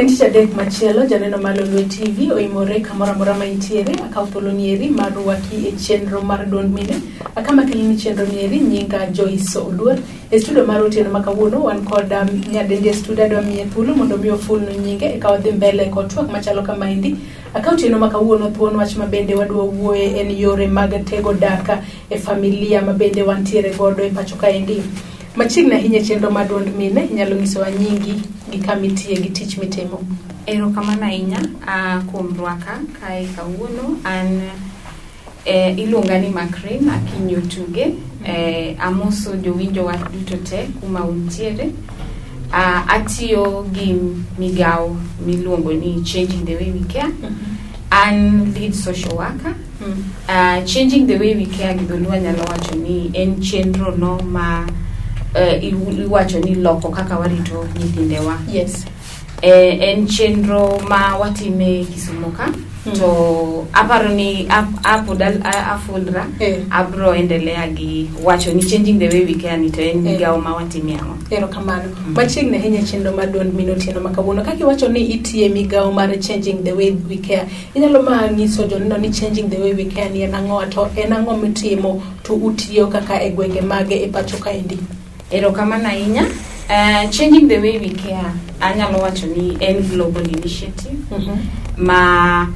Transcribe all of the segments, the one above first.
En tich adek machielo janeno mar Lolwe Tv oimore kamora mora ma intiere akaw thuolo nieri mar rwaki e chenro mar Duond mine akama kelini chenro nieri nyinga Joyce Oduor e studio mar otieno makawuono wan kod nyadende studio dwa miye thuolo mondo mi oful no nyinge e kaw dhi mbele kod twak machalo kama indi akaw otieno makawuono thuon wach mabende wadwa wuoye en yore mag tego daka e familia mabende wantiere godo e pacho ka indi Machigna hinye chenro mar Duond mine nyalo nyisowa nyingi gi kamitie gi tich mitimo. Erokamano ahinya kuom rwaka kae kawuono an iluonga ni Makrin Akinyo Tuge amoso jowinjo wa duto te kuma untiere atiyo gi migao miluongo ni Changing the Way We Care and lead social worker. Changing the Way We Care gidolua nyalo wacho ni en chenro no ma iwacho ni loko kaka warito nyithindewa. Yes. En chenro ma watime Kisumu ka to aparo ni afulra abro endelea gi wacho ni Changing the Way We Care ni to en migao ma watime ango. Erokamano. Machigna hinye chenro mar Duond mine otieno makawuono kaki wacho ni itie migao mar Changing the Way We Care. Inyalo ma nyiso joneno ni Changing the Way We Care ni en ango to en ango mitimo to utiyo kaka e gwenge mage e pacho ka indi. Erokamano ahinya. Changing the Way We Care anyalo wacho ni en global initiative ma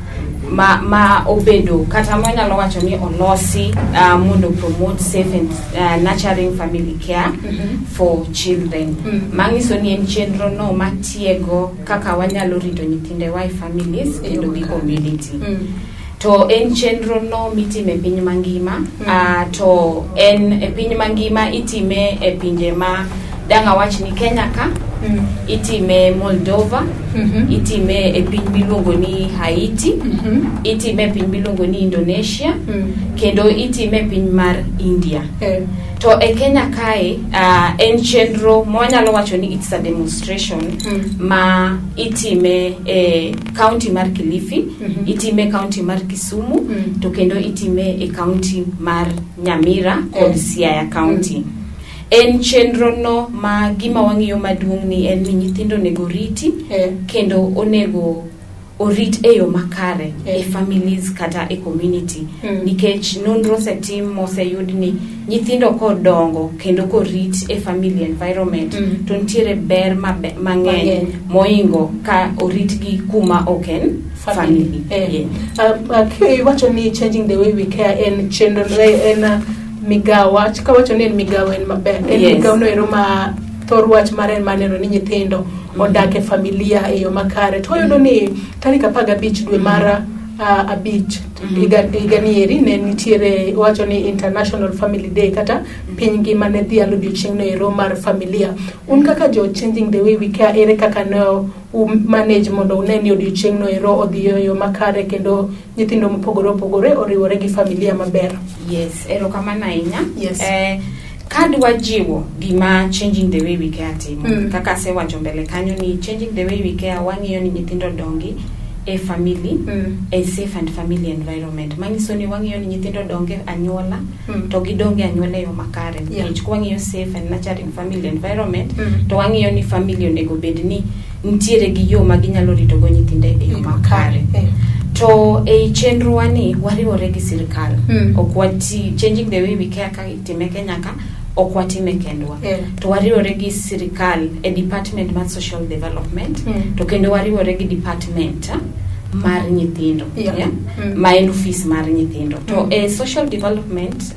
obedo kata anyalo wacho ni olosi mondo promote safe and nurturing family care for children. Mangiso ni en chenro no matiego kaka wanyalo rito nyithindewa e families kendo gi community. To en chenro no mitime piny mangima to en e piny mangima itime e pinje ma danga wach ni Kenya ka itime Moldova itime e piny miluongo ni Haiti itime e piny miluongo ni Indonesia kendo itime e piny mar India. To e Kenya kae en chenro mwanyalo wacho ni it's a demonstration ma itime e county mar Kilifi itime county mar Kisumu to kendo itime e county mar Nyamira kod Siaya county. En chenro no ma gima wang'iyo maduong' ni en ni nyithindo nego riti kendo onego orit e yo makare e families kata e community nikech nonro setim moseyud ni nyithindo kodongo kendo korit e family environment to ntiere ber mang'eny moingo ka orit gi kuma oken family. Wacho ni Changing the Way We Care en chenro en migawa chika wacho ni en migawa en maber en migawa no ero ma thor wach mar en maneno ni nyithindo odak e familia e yo makare to yudo ni tarik 15 dwe mar abich igani ne nitiere wacho ni International Family Day kata piny ngima ne dhi alodiochieng' no ero mar familia. Un kaka jo Changing the Way We Care ere kaka no manage mondo uneni odiochieng' no ero odhi yo makare kendo nyithindo mopogore oriwore gi familia maber. Yes, erokamano ahinya. Yes. Kadwa jiwo gima Changing the Way We Care timo kaka se wacho mbele kanyo ni Changing the Way We Care wang'iyo ni nyithindo dongi a family a safe and family environment. Mangiso ni wang'iyo ni nyithindo donge anyuola to gidonge anyuola yo makare. Nikech wang'iyo safe and nurturing family environment to wang'iyo ni family onego bed ni ntiere gi yo ma ginyalo rito go nyithinde e yo makare. To e chenro wani wariwore gi sirkal okwati Changing the Way We Care ka itime Kenya ka okwatime kendwa to wariwore gi sirkal e department mar social development to kendo wariwore gi department mar nyithindo ma en office mar nyithindo to e social development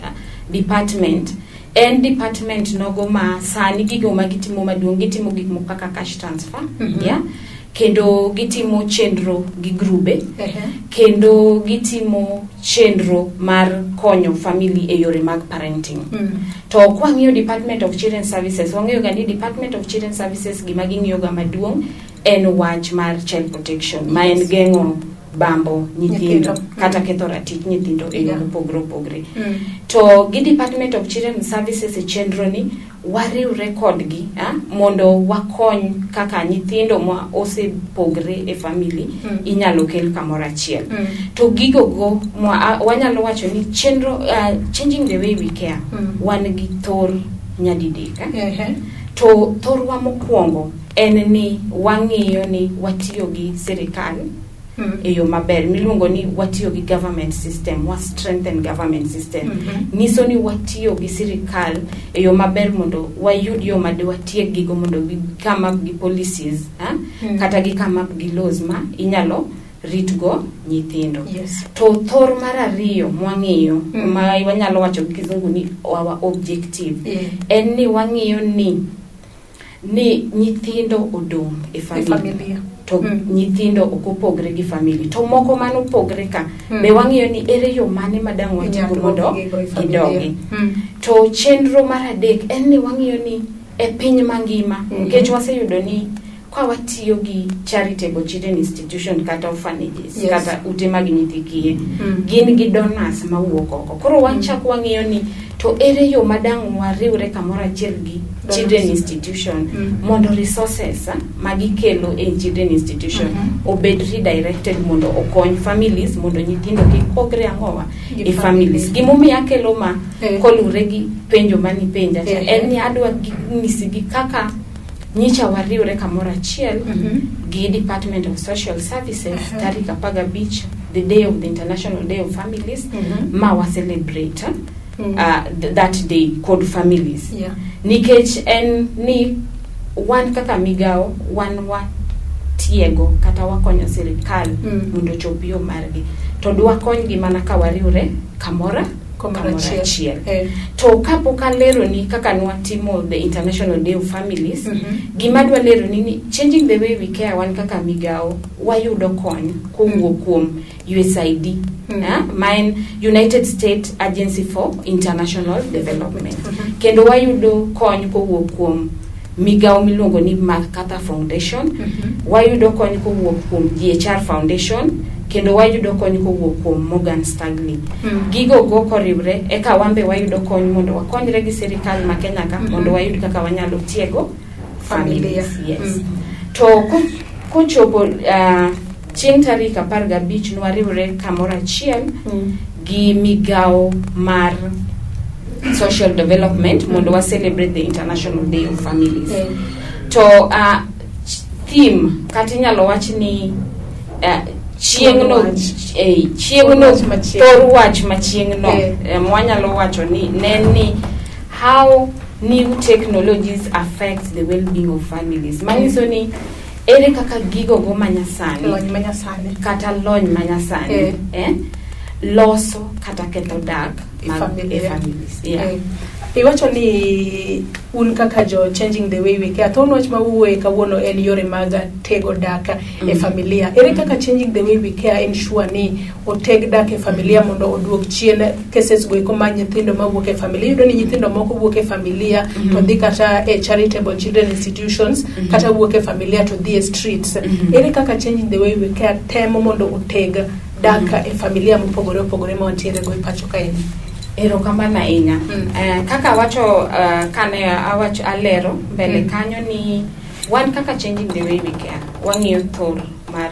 department en department nogo ma sani gigo magitimo maduong' gitimo gik moko kaka cash transfer kendo gitimo chenro gi grube kendo gitimo chenro mar konyo family e yore mag parenting. To kwang'iyo Department of Children Services wang'iyo ga ni Department of Children Services gima ging'iyo ga maduong' en wach mar child protection ma en geng'o bambo nyithindo kata ketho ratich nyithindo e yo mopogore. To gi Department of Children Services e chenro ni wariwre kodgi mondo wakony kaka nyithindo ma osepogre e family inyalo kel kamoro achiel. To gigo go wanyalo wacho ni chenro Changing the Way We Care wan gi thor nyadidek to thorwa mokwongo en ni wang'iyo ni watiyo gi sirikal e yo maber, miluongo ni watiyo gi government system, wa strengthen government system. Niso ni watiyo gi sirikal e yo maber mondo wayud yo made watiek gigo mondo gi come up gi policies, kata gi come up gi laws ma inyalo ritgo nyithindo. To thor mar ariyo mwang'iyo ma wanyalo wacho gi kizungu ni our objective en ni wang'iyo ni nyithindo odong e familia. To nyithindo okopogre gi family. To moko mano pogre ka be wang'iyo ni ere yo mane madang watigo mondo gidogi. To chenro mar adek en ni wang'iyo ni e piny mangima nikech waseyudo ni kwa watiyo gi charitable children institution kata orphanages kata ute mag nyithi kiye gin gi donors mawuok oko. Koro wanchak wang'iyo ni to ere yo madang wariwre kamoro achiel gi children institution mondo resources magikelo e children institution obed redirected mondo okony families mondo nyithindo kik pogre ang'owa e families. Gimomiyo akelo ma kolure gi penjo mani penja en ni adwa ng'isi gi kaka nyicha wariwre kamoro achiel gi Department of Social Services tarik 15 the day of the International Day of Families ma wa celebrate that day called families. Nikech en ni wan kaka migao wan wa tiego kata wakonyo sirikal mondo chopio margi to dwa kony gi mana ka wariwre kamoro achiel. To kapo kalero ni kaka nwatimo the International Day of Families gima dwa lero ni changing the way we care wan kaka migao wayudo kony kowuok kuom USAID main United States Agency for International Development. Kendo wayudo kony kowuok kuom migao miluongo ni Makata Foundation, wayudo kony kowuok kuom GHR Foundation, kendo wayudo kony kowuok kuom Morgan Stanley. Gigo go koriwre eka wambe wayudo kony mondo wakonyre gi sirikal ma Kenya ka mondo wayud kaka wanyalo tiego familia. To kochopo chieng' tarik 15 nwariwre kamoro achiel gi migao mar social development mondo wa celebrate the International Day of Families. To theme kati nyalo wach ni chieng'no thor wach ma chieng'no mwanyalo wacho ni neni how new technologies affect the well-being of families. Maniso ni ere kaka gigo go manyasani kata lony manyasani loso kata ketho dak e families. Iwacho ni un kaka jo changing the way we care to wach ma wuoye kawuono en yore mag tego dak e familia. Ere kaka changing the way we care ensure ni oteg dak e familia mondo oduok chien cases go koma nyithindo mawuok e familia. Yudo ni nyithindo moko wuok e familia to dhi kata e charitable children institutions kata wuok e familia to dhi e streets. Ere kaka changing the way we care temo mondo oteg dak e familia mopogore ma wantiere go e pacho kae. Ero kamana inya kaka wacho kane awacho alero mbele kanyo ni wan kaka changing the way we care wang'iyo thor mar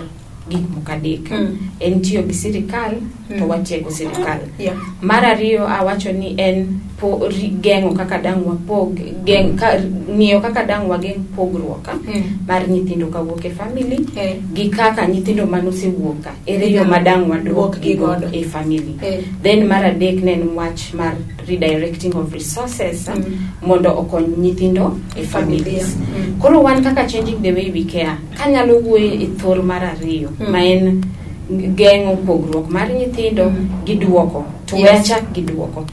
gik mokadek en tiyo gi sirikal to watiego sirikal. Mar ariyo awacho ni en geng'o kaka dang wapog ng'iyo kaka dang wageng pogruok mar nyithindo kawuok e family gi kaka nyithindo manosewuoka ere yo madang waduok gi godo e family. Then mar adek nen wach mar redirecting of resources mondo okony nyithindo e families. Koro wan kaka changing the way we care kanyalo wuoye e thor mar ariyo ma en geng'o pogruok mar nyithindo gi duoko to wachak gi duoko.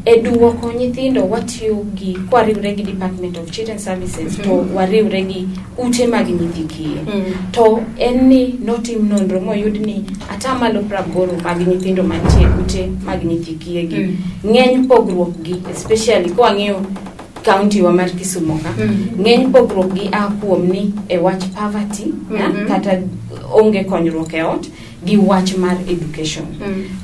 E duoko nyithindo watiyo gi kwariwre gi Department of Children Services to wariwre gi ute mag nyithi kiye. To en ni notim nonro moyud ni atamalo 80 mag nyithindo mantie ute mag nyithi kiye gi ng'eny pogruok gi especially kwa ng'iyo county wa mar Kisumu ka ng'eny pogruok gi kuom ni e wach poverty kata onge konyruok e ot gi wach mar education.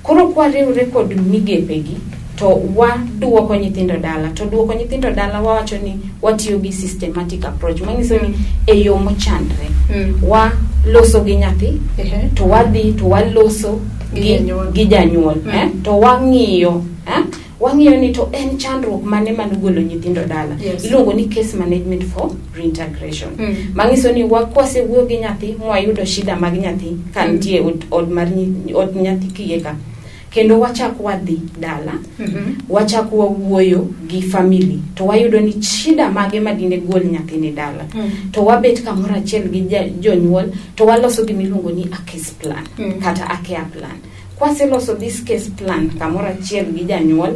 Koro kwariwre kod migepe gi to waduoko nyithindo dala. To duoko nyithindo dala wawacho ni watiyo gi systematic approach. Manyiso ni e yo mochandre wa loso gi nyathi to wadhi to waloso gi janyuol to wang'iyo wang'iyo ni to en chandruok mane manogolo nyithindo dala. Iluongo ni case management for reintegration. Mangiso ni wakwase wuoyo gi nyathi mwayudo shida mag nyathi kantie od nyathi kiyeka. Kendo wachak wadhi dala, wachak wuoyo gi family, to wayudo ni shida mage madine gol nyathi ni dala. To wabet kamoro achiel gi jonyuol, to waloso gimiluongo ni a case plan, kata a care plan. Kwaseloso this case plan kamoro achiel gi janyuol,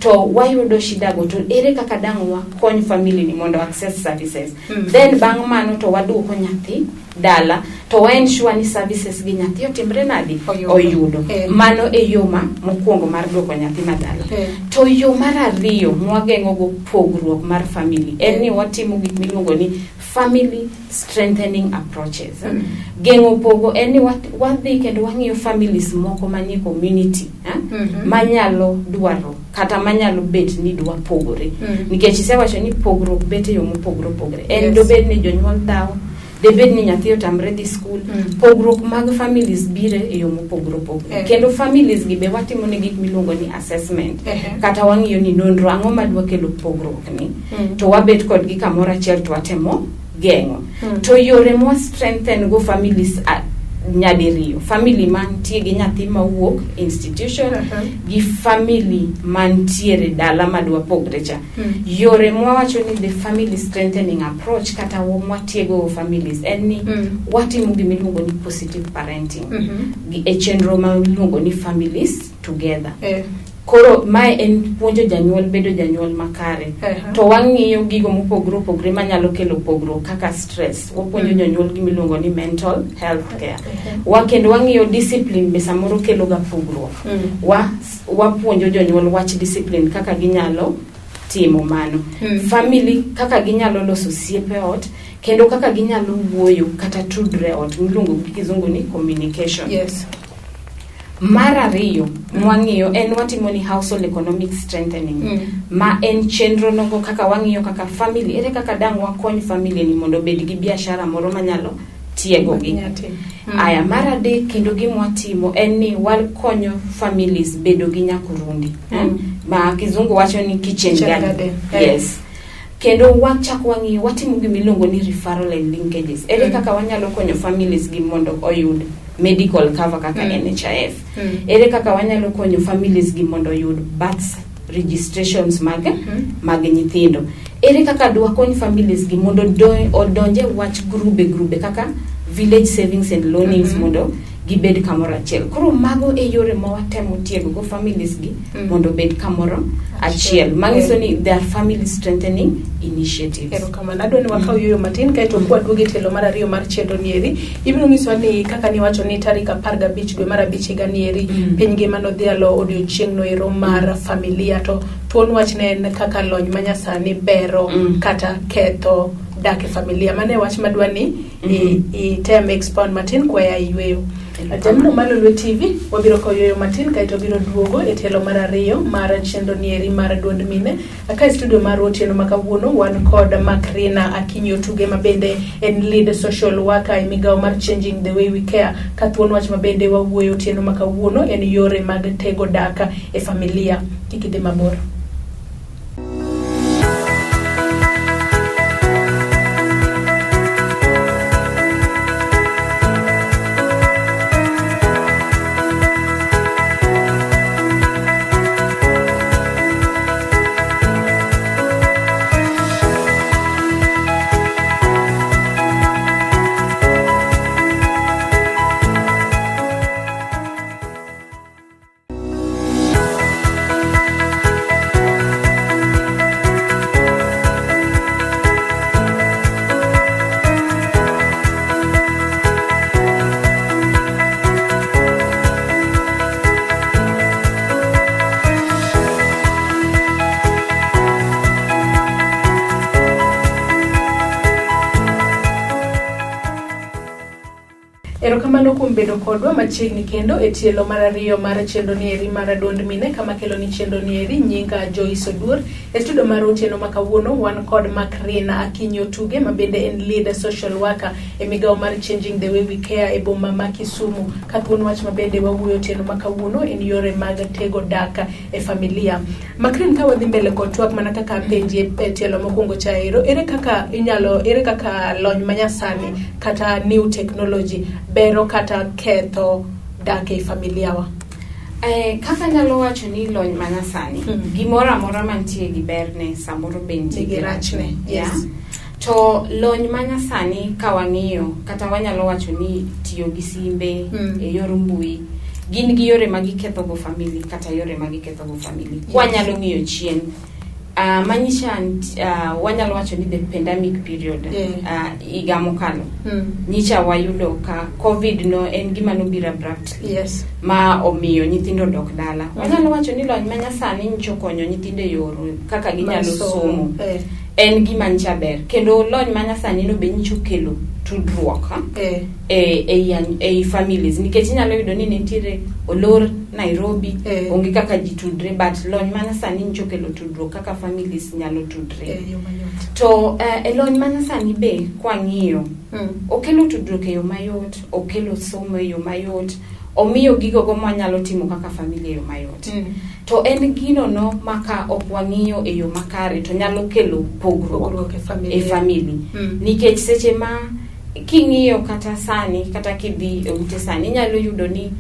to wayudo shida go, to ere kaka dang' wakony family ni mondo access services. Then bang' mano to waduoko nyathi dala, to waensure ni services gi nyathi otimre nadi oyudo. Mano e yo mokwongo mar duoko nyathi madala. To yo mar ariyo mwageng'o go pogruok mar family en ni watimo gik miluongo ni family strengthening approaches. Geng'o pogo en ni wadhi kendo wang'iyo families moko manie community manyalo dwaro kata manyalo bet ni dwa pogore. Nikech isewacho ni pogruok bet e yo mopogore. En dobed ni jonyuol dhaw, debed ni nyathi otamre dhi school. Pogruok mag families bire e yo mopogore. Kendo families gi be watimo ne gik miluongo ni assessment. Kata wang'iyo ni nonro ang'o madwa kelo pogruok ni. To wabet kod gi kamoro achiel to watemo geng'o. To yore mo strengthen go families nyadiriyo. Family mantie gi nyathi mawuok institution gi family mantiere dala madwa pogre cha. Yore mwawacho ni the family strengthening approach kata mwatiego families en ni watimo gimiluongo ni positive parenting. E chenro miluongo ni families together. Koro mae en puonjo janyuol bedo janyuol makare. To wang'iyo gigo mopogre manyalo kelo pogruok kaka stress. Wapuonjo janyuol gimiluongo ni mental health care. Kendo wang'iyo discipline be samoro kelo ga pogruok. Wapuonjo jonyuol wach discipline kaka ginyalo timo mano. Family kaka ginyalo loso osiepe ot, kendo kaka ginyalo wuoyo kata tudre ot, miluongo gi kizungu ni communication. Mar ariyo mwang'iyo en watimo ni household economic strengthening. Ma en chenro nogo kaka wang'iyo kaka family, ere kaka dang' wakony family ni mondo bed gi biashara moro manyalo tiego gi. Aya mar adek kendo gimwatimo en ni wakonyo families bedo gi nyakurundi. Ma kizungu wacho ni kitchen garden. Kendo wachak wang'iyo watimo gimiluongo ni referral and linkages. Ere kaka wanyalo konyo families gi mondo oyud medical cover kaka NHIF. Ere kaka wanyalo konyo families gi mondo oyud birth registrations mag nyithindo. Ere kaka dwa konyo families gi mondo odonje wach grube kaka village savings and loanings mondo gibed kamoro achiel. Koro mago e yore ma watemo tiego go families gi mondo bed kamoro achiel. Mangiso ni there are family strengthening initiatives. Ero kama nado ni wakao yoyo matin kaito kwa duogi telo mara ariyo mar chenro nieri. Ibiro ngiso ni kaka ni wacho ni tarik 15 dwe mar abich higa nieri piny ngima nodhialo odiochieng' no ero mar familia. To tuon wach ne en kaka lony manyasani bero kata ketho dak e familia. Mane wach madwa ni item expound matin kwa ya yweyo. Jamno mar Lolwe TV wabiro ko yoyo matin kaito biro duogo e telo mar ariyo mar chenro nieri mar Duond mine. Aka studio mar otieno makawuono wan kod Makrina Akinyo Tuge mabende en lead social worker e migawo mar changing the way we care. Ka thuon wach mabende wawuoyo otieno makawuono en yore mag tego daka e familia. Kikide mabor. Erokamano kuom bedo kodwa machiegni kendo e tielo mar ariyo mar chenro ni eri mar Duond Mine kama kelo ni chenro ni eri nyinga Joyce Oduor e studio mar otieno makawuono wan kod Makrina Akinyo Tuge mabende en lead social worker e migao mar Changing the Way We Care e boma ma Kisumu. Kathuon wach mabende wawuoyo otieno makawuono en yore mag tego dak e familia. Makrina ka wadhi mbele kod twak mana kaka penji e tielo mokwongo cha ere kaka lony manyasani kata new technology bero kata ketho dak e familia wa. Kaka nyalo wacho ni lony manyasani gimoro amora mantie gi berne samoro bende gi rachne. Yes. To lony manyasani ka wang'iyo kata wanyalo wacho ni tiyo gi simbe e yor mbui gin gi yore magiketho go family kata yore magiketho go family. Wanyalo ng'iyo chien manyisha wanyalo wacho ni the pandemic period iga mokalo nyicha wayudo ka covid no en gima nobiro abruptly ma omiyo nyithindo dok dala. Wanyalo wacho ni lony manyasani nyicho konyo nyithinde yor kaka ginyalo somo en gima nchaber kendo lony manyasani no be nyicho kelo tudruok e families nikech inyalo yudo ni nitiere olor Nairobi onge kaka jitudre but lony manyasani nyicho kelo tudruok kaka families nyalo tudre to lony manyasani be kwang'iyo okelo tudruok e yo mayot, okelo somo e yo mayot, omiyo gigo go manyalo timo kaka familia e yo mayot. To en gino no maka okwang'iyo e yo makare to nyalo kelo pogruok e family nikech seche ma king'iyo kata sani kata kidhi ute sani nyalo yudo ni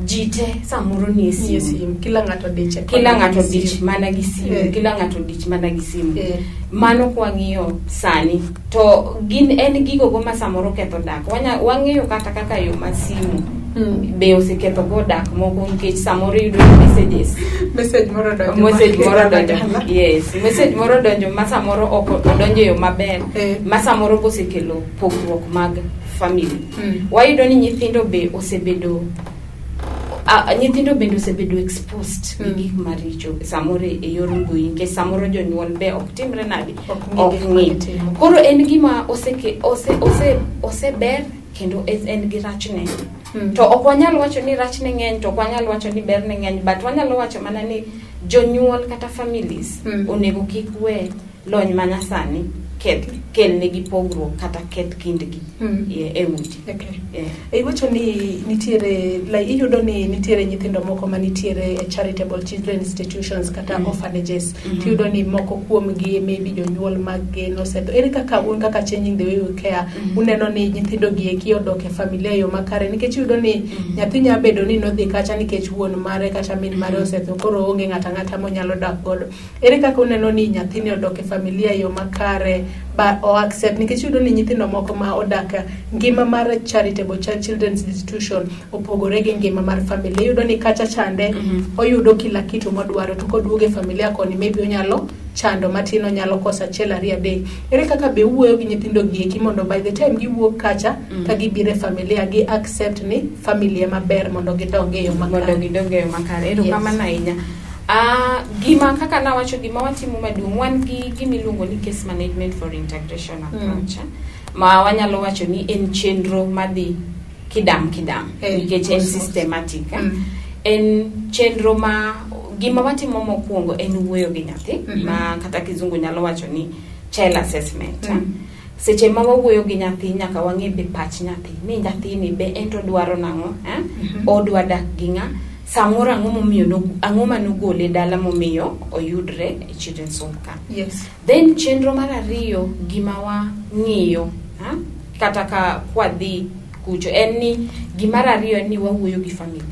jite samoro ni simu kila ng'ato dich mana gi simu kila ng'ato dich mana gi simu mano kwang'iyo sani to gin en gigo go ma samoro ketho dak. Wang'iyo kata kaka yo masimu be oseketho go dak moko nikech samoro yudo message moro donjo message moro donjo ma samoro ok odonjo yo maber ma samoro osekelo pogruok mag family. Wayudo ni nyithindo be osebedo exposed gi gik maricho samoro e yor mbui nikech samoro jonyuol be ok timre nadi ok ng'i. Koro en gima oseber kendo en gi rachne. To ok wanyal wacho ni rachne ng'eny to ok wanyal wacho ni berne ng'eny but wanyalo wacho mana ni jonyuol kata families onego kik we lony manyasani kel negi pogruok kata ket kindgi e udi. Iwacho ni nitiere iyudo ni nitiere nyithindo moko manitiere e charitable children institutions kata orphanages tiyudo ni moko kuomgi maybe jonyuol mag nosetho. Ere kaka un kaka Changing the Way We Care uneno ni nyithindo gi eki odok e familia yo makare nikech iyudo ni nyathi nya bedo ni nodhi kacha nikech wuon mare kata min mare osetho koro onge ng'ata monyalo dak godo. Ere kaka uneno ni nyathini odok e familia yo makare but o accept nikech iyudo ni nyithindo moko ma odak ngima mar charitable children's institution opogore gi ngima mar familia. Iyudo ni kacha chande oyudo kila kitu modwaro to koduoge familia koni maybe onyalo chando matino nyalo kosa achiel ariyo adek. Ere kaka be wuoyo gi nyithindo gi eki mondo by the time giwuok kacha ka gibire familia gi accept ni familia maber mondo gidonge yo makare. Erokamano ahinya. Gima kaka na wacho gima watimo maduong' wan gi gimiluongo ni case management for integration approach ma wanyalo wacho ni en chenro madhi kidam nikech en systematic en chenro ma gima watimo mokwongo en wuoyo gi nyathi ma kata kizungu nyalo wacho ni child assessment. Seche ma wawuoyo gi nyathi nyaka wang'e be pach nyathi ni nyathini be ento dwaro nang'o odwa dak gi ng'a samoro ang'o manogole dala momiyo oyudre e children's home ka. Then chenro mar ariyo gima wang'iyo kata ka kwadhi kucho en ni gimar ariyo ni wawuoyo gi family.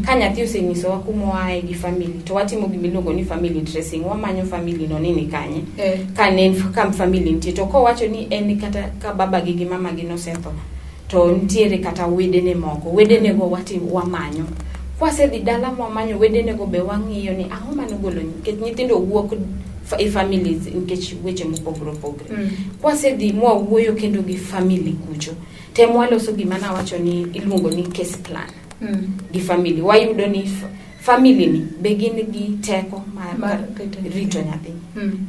Ka nyathi osenyisowa kuma oaye gi family to watimo gimiluongo ni family tracing. Wamanyo family no nini kanye ka ne kam family nitie to kowacho ni en kata ka baba gi gi mama gi nosetho to nitiere kata wedene moko wedene go wamanyo. Kwasedhi dala mwamanyo wedene go be wang'iyo ni ang'o manogolo nikech nyithindo wuok e families nikech weche mopogore. Kwasedhi mwawuoyo kendo gi family kucho temo waloso gima na wacho ni iluongo ni case plan gi family. Wayudo ni family ni be gin gi teko mar rito nyathi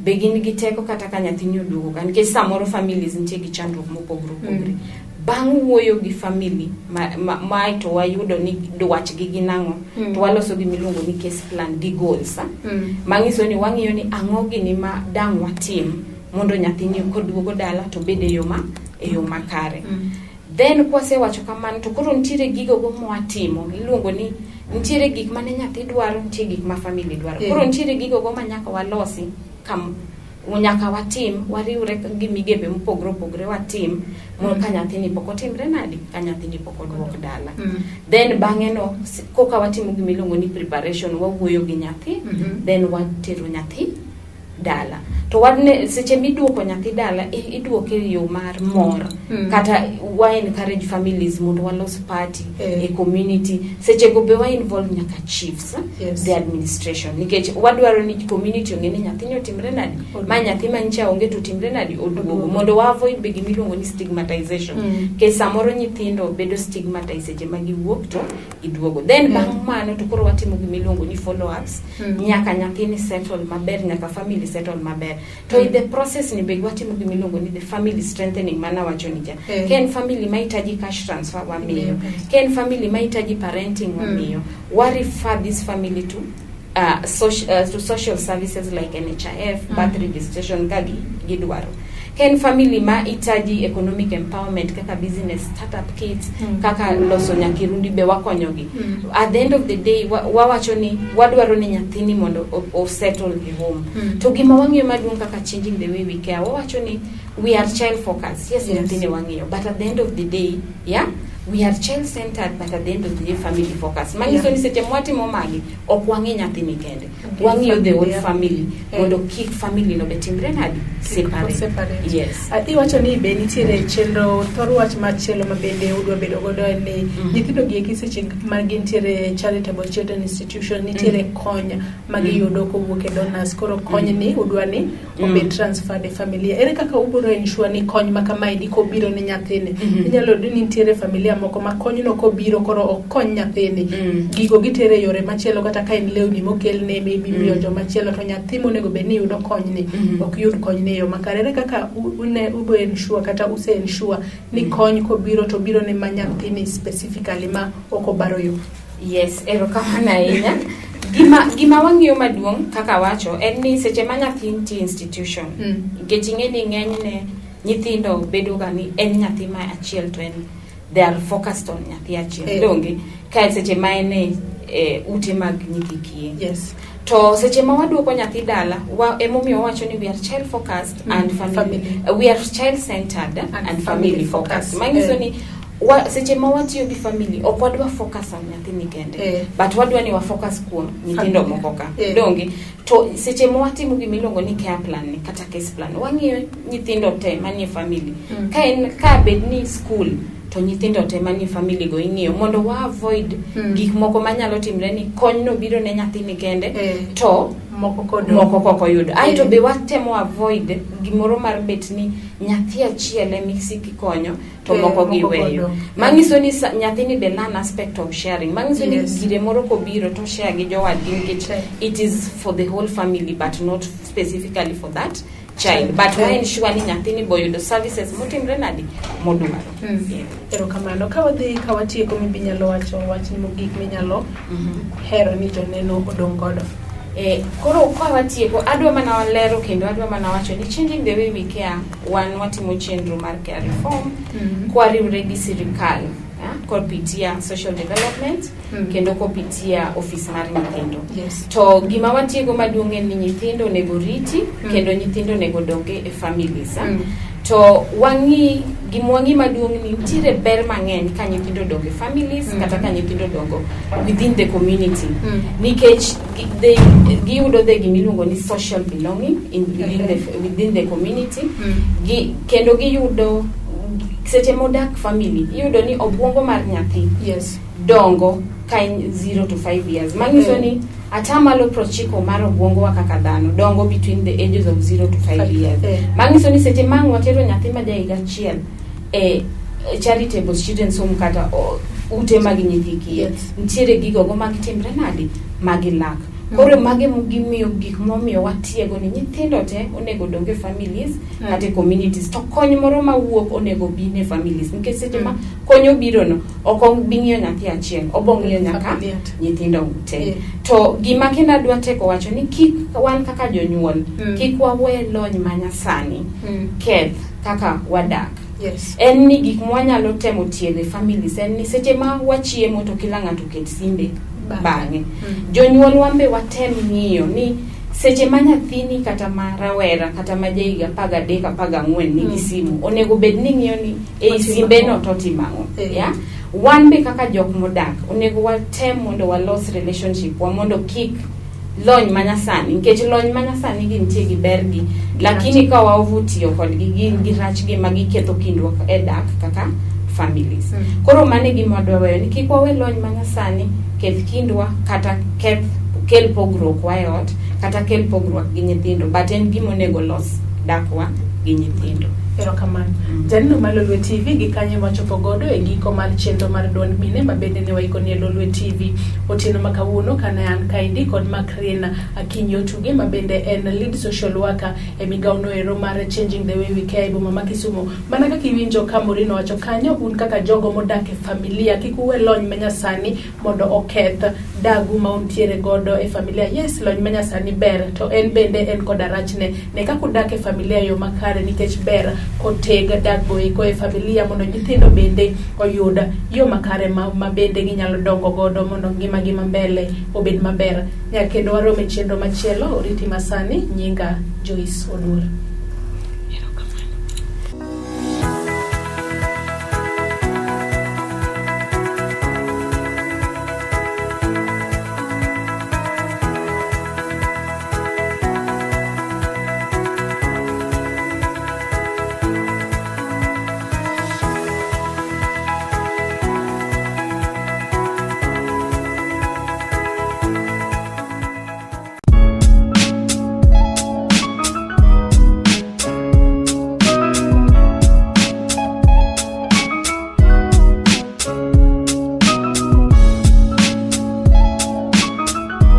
be gin gi teko kata ka nyathi ni oduogo nikech samoro families nitie gi chandruok mopogore bang' wuoyo gi family ma to wayudo ni dwach gi ginang'o to waloso gi miluongo ni case plan gi goals mangiso ni wang'iyo ni ang'o gini ma dang' watim mondo nyathini koduogo dala to bede yo makare. Then kwasewacho kamano to koro ntiere gigo go mwatimo iluongo ni ntiere gik mane nyathi dwaro, ntiere gik ma family dwaro. Koro ntiere gigo go manyaka walosi nyaka watim, wariwre gi migepe mopogre watim mondo ka nyathini pok otimre nadi, ka nyathini pok oduok dala. Then bang'e no koka watimo gi miluongo ni preparation, wawuoyo gi nyathi, then watero nyathi dala. To wadne seche miduoko nyathi dala iduoke yo mar mor kata wa encourage families mondo walos party e community. Seche go be wa involve nyaka chiefs, the administration, nikech wadwaro ni community ong'e ni nyathini otimre nadi, ma nyathi mancha onge to timre nadi oduogo, mondo wa avoid be gimiluongo ni stigmatization. Ke samoro nyithindo bedo stigmatized seche ma giwuok to iduogo. Then bang' mano to koro watimo gimiluongo ni follow ups, nyaka nyathini settle maber, nyaka family settle maber. To in the process ni be watimo gimiluongo ni the family strengthening, mana wacho ni ja ken family mahitaji cash transfer wa miyo, ken family mahitaji parenting wa miyo, wa refer this family to social services like NHIF, birth registration kagi gidwaro. Ken family mahitaji economic empowerment kaka business startup kits, kaka loso nyakirundi be wakonyogi. At the end of the day wawacho ni wadwaro ni nyathini mondo o settle the home. To gima wang'iyo maduong' kaka changing the way we care, wawacho ni we are child focused. Yes, nyathini wang'iyo, but at the end of the day, we are child centered, but at the end of the day family focused. Mangiso ni seche mwatimo magi ok wang'i nyathini kende, wang'iyo the whole family mondo kik family no betimre nadi separate. Yes. Iwacho ni be nitiere chenro thor wach machielo ma bende udwa bedo godo ni nyithindo gi seche ma gintiere charitable children institution, nitiere kony ma giyudo kowuok e donors, koro kony ni udwa ni obed transfer de Familia. Ere kaka ubiro ensure ni kony ma kamae di kobiro ne nyathini? Inyalo ni nitiere Familia moko ma kony no kobiro koro okony nyathini, gigo gitere yore machielo, kata ka en lewni mokel ne maybe miyo joma chielo, to nyathi monego be ni yudo kony ni ok yud kony ne yo makare. Ere kaka ubo ensure kata use ensure ni kony kobiro to biro ne ma nyathini specifically ma ok obaro yo? Yes, erokamano ahinya. Gima wang'iyo maduong' kaka wacho en ni seche ma nyathi nitie institution, nikech ing'e ni ng'enyne nyithindo bedo ga ni en nyathi ma achiel to en they are focused on nyathi achiel donge ka seche ma en ute mag nyithi kiye. Yes. To seche ma waduoko nyathi dala emomiyo wacho ni we are child focused and family we are child centered and family focused. Mangiso ni seche ma watiyo gi family ok wadwa focus on nyathini kende, but wadwa ni wa focus kuom nyithindo moko ka donge. To seche ma watimo gimiluongo ni care plan ni kata case plan, wang'iyo nyithindo te manie family, ka bed ni school to nyithindo te manie family go ing'iyo mondo wa avoid gik moko manyalo timre ni kony no biro ne nyathini kende to moko koko yudo. Aito be watemo avoid gimoro mar bet ni nyathi achiel emisiki konyo to moko giweyo. Mangiso ni nyathini be learn aspect of sharing. Mangiso ni gire moro kobiro to share gi jowadgi, nikech it is for the whole family but not specifically for that child, but when ensure ni nyathini boyudo services motimre nadi modwaro. Erokamano. Ka watie ko mibinyalo wacho wach ni mogik minyalo hero ni joneno odong godo. Koro kwa watieko adwa mana walero kendo adwa mana wacho ni changing the way we care watimo chenro mar care reform kwa riwre gi sirikal kopitia social development kendo kopitia office mar nyithindo. To gima watiego maduong' en ni nyithindo nego riti kendo nyithindo nego donge e families. To gimwangi maduong' ni nitiere ber mang'eny ka nyithindo donge families kata ka nyithindo dongo within the community, nikech giyudo gimiluongo ni social belonging within the community, kendo giyudo seche modak family iyudo ni obwongo mar nyathi dongo ka 0 to 5 years. Mangiso ni atamalo prochiko mar obwongo wa kaka dhano dongo between the ages of 0 to 5 years. Mangiso ni seche mang watero nyathi ma jaiga achiel charitable students home kata ute mag nyithi kiye, nitiere gigo go magitimre nadi magilak. Koro mage gimiyo gik momiyo watiego ni nyithindo te onego donge families kata communities, to kony moro mawuok onego bi ne families, nikech seche ma konyo biro no ok bing'iyo nyathi achiel, obong'iyo nyaka nyithindo te. To gima kenda dwa teko wacho ni kik wan kaka jonyuol kik wawe lony manyasani keth kaka wadak. En ni gik mwanyalo temo tiele families, en ni seche ma wachiemo to kila ng'ato ket simbe bang'e. Jonyuol wambe watem ng'iyo ni seche ma nyathini kata ma rawera kata ma jaiga 13 14 nigi simu, onego bed ni ng'iyo ni ei simbe no to timang'o. Wan be kaka jok modak onego watem mondo walos relationship wa mondo kik lony manyasani, nikech lony manyasani gintie gi bergi, lakini ka wavutiyo kodgi gin gi rachgi ma giketho kindwa e dak kaka families. Koro mane gima dwaweyo ni kik wawe lony manyasani keth kindwa kata kel pogruok wa e ot kata kel pogruok gi nyithindo, but en gima onego los dakwa gi nyithindo. Erokamano. Janino mar Lolwe TV gi kanye wachopo godo e giko mar chenro mar Duond Mine mabende ne waikoni e Lolwe TV otieno makawuono kana an kaindi kod Makrina Akinyi Otuge mabende en lead social worker e migao no ero mar Changing the Way We Care e boma ma Kisumu. Mana kaka iwinjo ka Morino wacho kanyo, un kaka jogo modak e familia kik uwe lony manyasani mondo oketh dagu ma untiere godo e familia. Yes, lony manyasani ber, to en bende en koda rachne ne kaka udak e familia yo makare, nikech ber kotega dago e familia mondo nyithindo bende oyud yo makare ma bende ginyalo dongo godo mondo ngima gi mbele obed maber. Nyakendo warome chenro machielo, oriti masani, nyinga Joyce Odur.